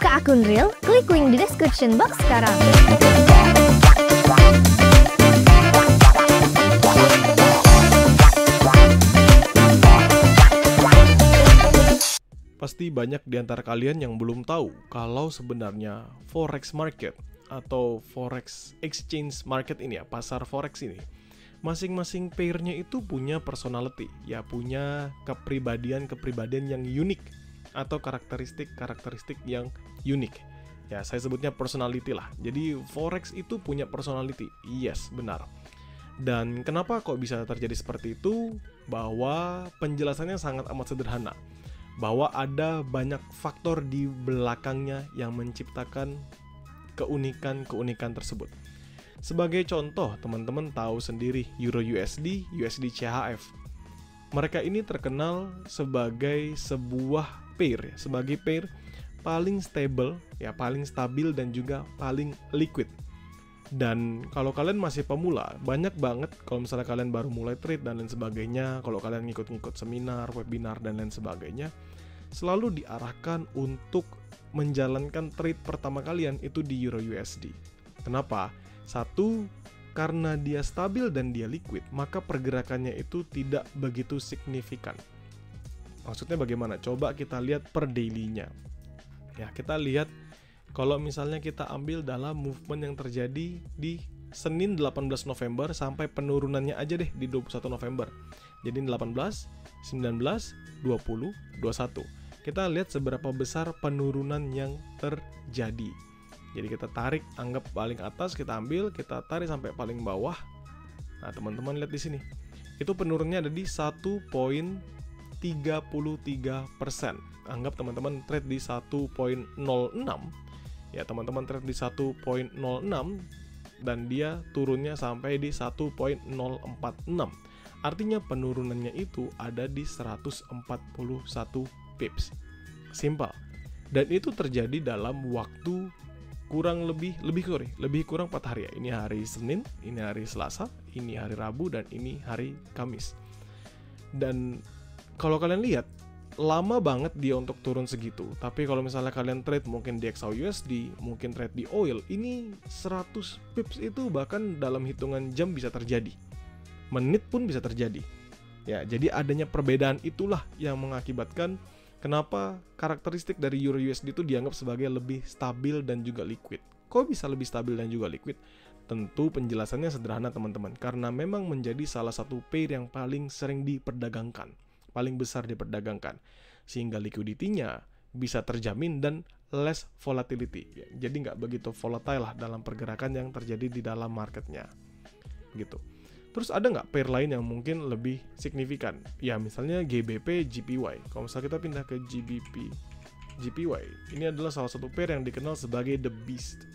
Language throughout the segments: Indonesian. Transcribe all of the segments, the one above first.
buka akun real, klik link di description box sekarang. Pasti banyak di antara kalian yang belum tahu kalau sebenarnya forex market atau forex exchange market ini ya, pasar forex ini, masing-masing pairnya itu punya personality, ya punya kepribadian yang unik atau karakteristik yang unik. Ya, saya sebutnya personality lah. Jadi forex itu punya personality. Yes, benar. Dan kenapa kok bisa terjadi seperti itu? Bahwa penjelasannya sangat amat sederhana. Bahwa ada banyak faktor di belakangnya yang menciptakan keunikan tersebut. Sebagai contoh, teman-teman tahu sendiri Euro USD, USD CHF. Mereka ini terkenal sebagai sebuah pair, sebagai pair paling stable, ya paling stabil dan juga paling liquid. Dan kalau kalian masih pemula, banyak banget kalau misalnya kalian baru mulai trade dan lain sebagainya, kalau kalian ngikut-ngikut seminar, webinar dan lain sebagainya, selalu diarahkan untuk menjalankan trade pertama kalian itu di Euro USD. Kenapa? Satu, karena dia stabil dan dia liquid, maka pergerakannya itu tidak begitu signifikan. Maksudnya bagaimana? Coba kita lihat per daily-nya. Ya, kita lihat kalau misalnya kita ambil dalam movement yang terjadi di Senin 18 November sampai penurunannya aja deh di 21 November. Jadi 18, 19, 20, 21. Kita lihat seberapa besar penurunan yang terjadi. Jadi kita tarik, anggap paling atas, kita ambil, kita tarik sampai paling bawah. Nah, teman-teman lihat di sini. Itu penurunannya ada di 1,33%. Anggap teman-teman trade di 1,06. Ya, teman-teman trade di 1,06 dan dia turunnya sampai di 1,046. Artinya penurunannya itu ada di 141 pips. Simple. Dan itu terjadi dalam waktu kurang lebih kurang 4 hari ya. Ini hari Senin, ini hari Selasa, ini hari Rabu, dan ini hari Kamis. Dan kalau kalian lihat, lama banget dia untuk turun segitu. Tapi kalau misalnya kalian trade mungkin di XAUUSD, mungkin trade di oil, ini 100 pips itu bahkan dalam hitungan jam bisa terjadi. Menit pun bisa terjadi. Ya, jadi adanya perbedaan itulah yang mengakibatkan kenapa karakteristik dari Euro USD itu dianggap sebagai lebih stabil dan juga liquid. Kok bisa lebih stabil dan juga liquid? Tentu penjelasannya sederhana teman-teman, karena memang menjadi salah satu pair yang paling sering diperdagangkan, paling besar diperdagangkan, sehingga liquidity-nya bisa terjamin dan less volatility. Ya, jadi nggak begitu volatile lah dalam pergerakan yang terjadi di dalam marketnya. Gitu. Terus ada nggak pair lain yang mungkin lebih signifikan? Ya misalnya GBP JPY. Kalau misalnya kita pindah ke JPY, ini adalah salah satu pair yang dikenal sebagai the beast.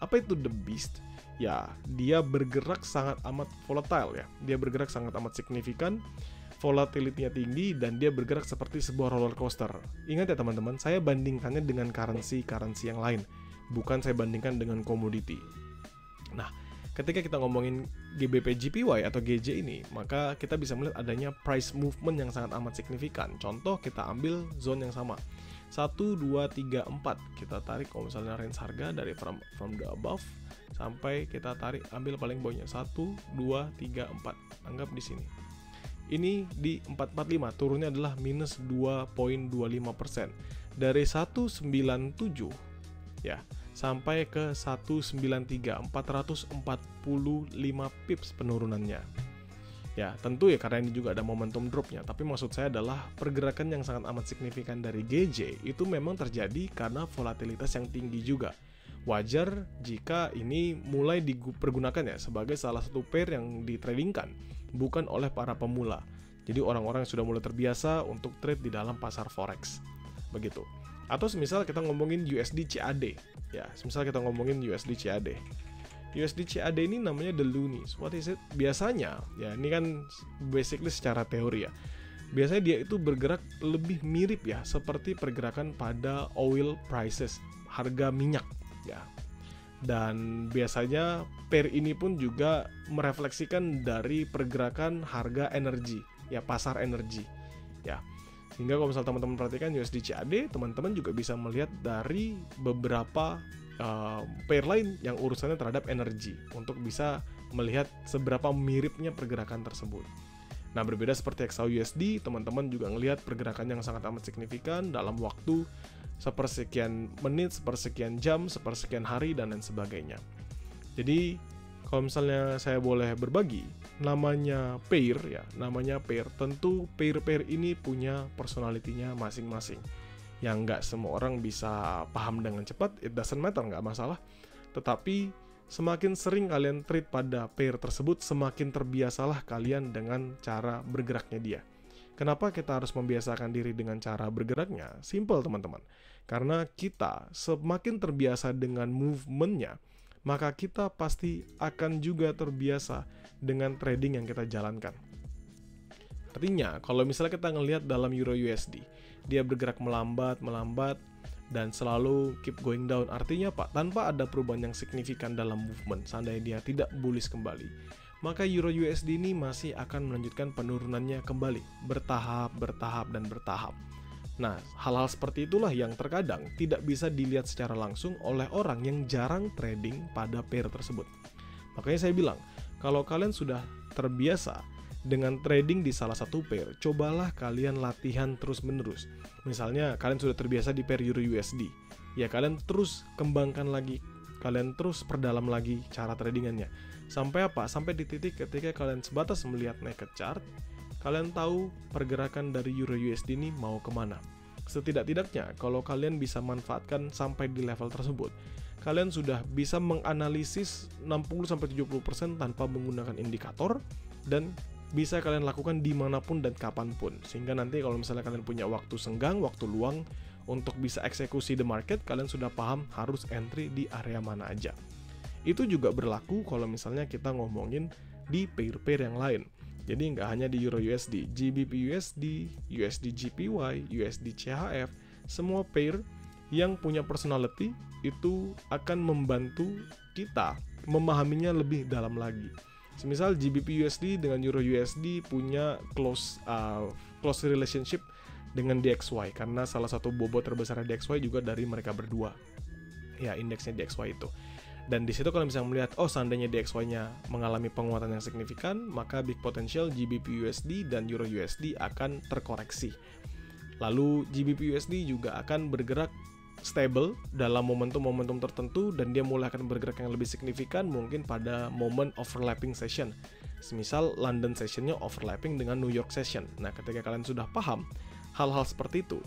Apa itu the beast? Ya, dia bergerak sangat amat volatile ya. Dia bergerak sangat amat signifikan, volatility-nya tinggi, dan dia bergerak seperti sebuah roller coaster. Ingat ya teman-teman, saya bandingkannya dengan currency yang lain, bukan saya bandingkan dengan komoditi. Nah, ketika kita ngomongin GBP JPY atau GJ ini, maka kita bisa melihat adanya price movement yang sangat amat signifikan. Contoh, kita ambil zone yang sama. 1, 2, 3, 4. Kita tarik kalau misalnya range harga dari from the above sampai kita tarik ambil paling bawahnya. 1, 2, 3, 4. Anggap di sini. Ini di 445, turunnya adalah minus 2,25%. Dari 197 ya sampai ke 193, 445 pips penurunannya. Ya, tentu ya karena ini juga ada momentum dropnya, tapi maksud saya adalah pergerakan yang sangat amat signifikan dari GJ itu memang terjadi karena volatilitas yang tinggi juga. Wajar jika ini mulai dipergunakan ya sebagai salah satu pair yang ditradingkan, bukan oleh para pemula. Jadi orang-orang yang sudah mulai terbiasa untuk trade di dalam pasar forex. Begitu. Atau semisal kita ngomongin USD CAD. Ya, semisal kita ngomongin USD CAD. USD CAD ini namanya the loonies. What is it? Biasanya, ya ini kan basically secara teori ya. Biasanya dia itu bergerak lebih mirip ya, seperti pergerakan pada oil prices, harga minyak ya. Dan biasanya pair ini pun juga merefleksikan dari pergerakan harga energi, ya pasar energi. Ya. Sehingga kalau misalnya teman-teman perhatikan USD CAD, teman-teman juga bisa melihat dari beberapa pair lain yang urusannya terhadap energi untuk bisa melihat seberapa miripnya pergerakan tersebut. Nah, berbeda seperti XAUUSD, teman-teman juga ngelihat pergerakan yang sangat amat signifikan dalam waktu sepersekian menit, sepersekian jam, sepersekian hari, dan lain sebagainya. Jadi, kalau misalnya saya boleh berbagi, namanya pair, tentu pair-pair ini punya personality-nya masing-masing. Yang nggak semua orang bisa paham dengan cepat, it doesn't matter, nggak masalah. Tetapi semakin sering kalian trade pada pair tersebut, semakin terbiasalah kalian dengan cara bergeraknya dia. Kenapa kita harus membiasakan diri dengan cara bergeraknya? Simple teman-teman. Karena kita semakin terbiasa dengan movement-nya, maka kita pasti akan juga terbiasa dengan trading yang kita jalankan. Artinya, kalau misalnya kita ngelihat dalam Euro USD, dia bergerak melambat, dan selalu keep going down. Artinya apa? Tanpa ada perubahan yang signifikan dalam movement, seandainya dia tidak bullish kembali, maka Euro USD ini masih akan melanjutkan penurunannya kembali, bertahap. Nah, hal-hal seperti itulah yang terkadang tidak bisa dilihat secara langsung oleh orang yang jarang trading pada pair tersebut. Makanya saya bilang, kalau kalian sudah terbiasa dengan trading di salah satu pair, cobalah kalian latihan terus-menerus. Misalnya, kalian sudah terbiasa di pair Euro USD, ya kalian terus kembangkan lagi, kalian terus perdalam lagi cara tradingannya. Sampai apa? Sampai di titik ketika kalian sebatas melihat naked chart, kalian tahu pergerakan dari Euro USD ini mau kemana. Setidak-tidaknya, kalau kalian bisa manfaatkan sampai di level tersebut, kalian sudah bisa menganalisis 60-70% tanpa menggunakan indikator, dan bisa kalian lakukan dimanapun dan kapanpun. Sehingga nanti kalau misalnya kalian punya waktu senggang, waktu luang untuk bisa eksekusi the market, kalian sudah paham harus entry di area mana aja. Itu juga berlaku kalau misalnya kita ngomongin di pair-pair yang lain. Jadi nggak hanya di Euro USD, GBP USD, USD JPY, USD CHF, semua pair yang punya personality itu akan membantu kita memahaminya lebih dalam lagi. Semisal GBP USD dengan Euro USD punya close relationship dengan DXY, karena salah satu bobot terbesar DXY juga dari mereka berdua. Ya, indeksnya DXY itu. Dan di situ kalian bisa melihat, oh seandainya DXY-nya mengalami penguatan yang signifikan, maka big potential GBP USD dan Euro USD akan terkoreksi. Lalu GBP USD juga akan bergerak stable dalam momentum-momentum tertentu, dan dia mulai akan bergerak yang lebih signifikan mungkin pada momen overlapping session. Semisal London sessionnya overlapping dengan New York session. Nah, ketika kalian sudah paham hal-hal seperti itu,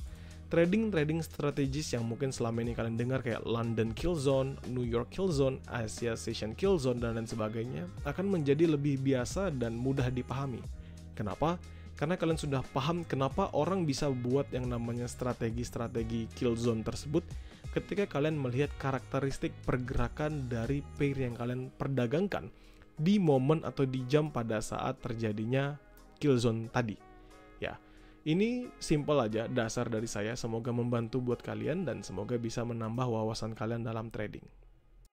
trading strategis yang mungkin selama ini kalian dengar kayak London Kill Zone, New York Kill Zone, Asia Session Kill Zone, dan lain sebagainya akan menjadi lebih biasa dan mudah dipahami. Kenapa? Karena kalian sudah paham kenapa orang bisa buat yang namanya strategi kill zone tersebut ketika kalian melihat karakteristik pergerakan dari pair yang kalian perdagangkan di momen atau di jam pada saat terjadinya kill zone tadi. Ya, ini simple aja dasar dari saya, semoga membantu buat kalian dan semoga bisa menambah wawasan kalian dalam trading.